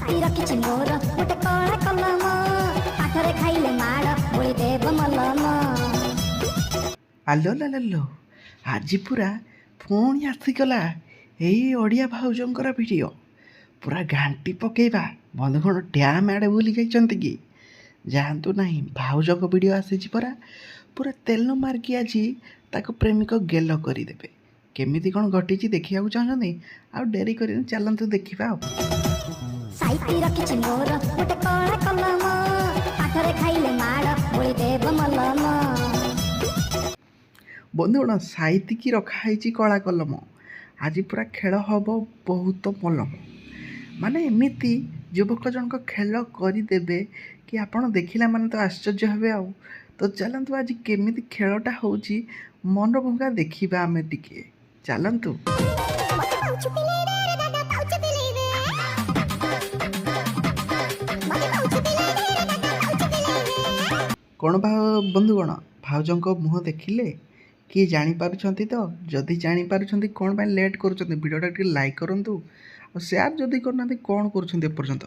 ସାଇତି ରଖିଛି ମୋର ଗୋଟେ କଳା କଲମ ପାଠରେ ଖାଇଲେ ମାଡ଼ ବୋଳି ଦେବ ମଲମ। ଆଲୋ ଲାଲୋ, ଆଜି ପୁରା ପୁଣି ଆସିଗଲା ଏଇ ଓଡ଼ିଆ ଭାଉଜଙ୍କର ଭିଡ଼ିଓ। ପୁରା ଘାଣ୍ଟି ପକେଇବା। ବନ୍ଧୁଗଣ ଡ୍ୟାମ୍ ଆଡ଼େ ବୁଲି ଯାଇଛନ୍ତି କି? ଯାଆନ୍ତୁ ନାହିଁ, ଭାଉଜଙ୍କ ଭିଡ଼ିଓ ଆସିଛି ପରା। ପୁରା ତେଲ ମାରିକି ଆଜି ତାକୁ ପ୍ରେମିକ ଗେଲ କରିଦେବେ। କେମିତି କ'ଣ ଘଟିଛି ଦେଖିବାକୁ ଚାହୁଁଛନ୍ତି? ଆଉ ଡେରି କରିନି, ଚାଲନ୍ତୁ ଦେଖିବା। ଆଉ ସାଇତି ରଖିଛି ମୋର ଗୋଟେ କଳା କଲମ ପାଠରେ ଖାଇଲେ ମାଡ଼ ବୋଳି ଦେବ ମଲମ। ବନ୍ଧୁଗଣ ସାଇତିକି ରଖା ହେଇଛି କଳା କଲମ। ଆଜି ପୁରା ଖେଳ ହବ ବହୁତ ମଲମ। ମାନେ ଏମିତି ଯୁବକ ଜଣକ ଖେଳ କରିଦେବେ କି ଆପଣ ଦେଖିଲା ମାନେ ତ ଆଶ୍ଚର୍ଯ୍ୟ ହେବେ। ଆଉ ତ ଚାଲନ୍ତୁ ଆଜି କେମିତି ଖେଳଟା ହେଉଛି ମନଭଙ୍ଗା ଦେଖିବା ଆମେ ଟିକେ। ଚାଲନ୍ତୁ। କ'ଣ ବନ୍ଧୁଗଣ ଭାଉଜଙ୍କ ମୁହଁ ଦେଖିଲେ? କିଏ ଜାଣିପାରୁଛନ୍ତି ତ? ଯଦି ଜାଣିପାରୁଛନ୍ତି କ'ଣ ପାଇଁ ଲେଟ୍ କରୁଛନ୍ତି? ଭିଡ଼ିଓଟା ଟିକେ ଲାଇକ୍ କରନ୍ତୁ ଆଉ ସେୟାର ଯଦି କରୁନାହାନ୍ତି କ'ଣ କରୁଛନ୍ତି ଏପର୍ଯ୍ୟନ୍ତ।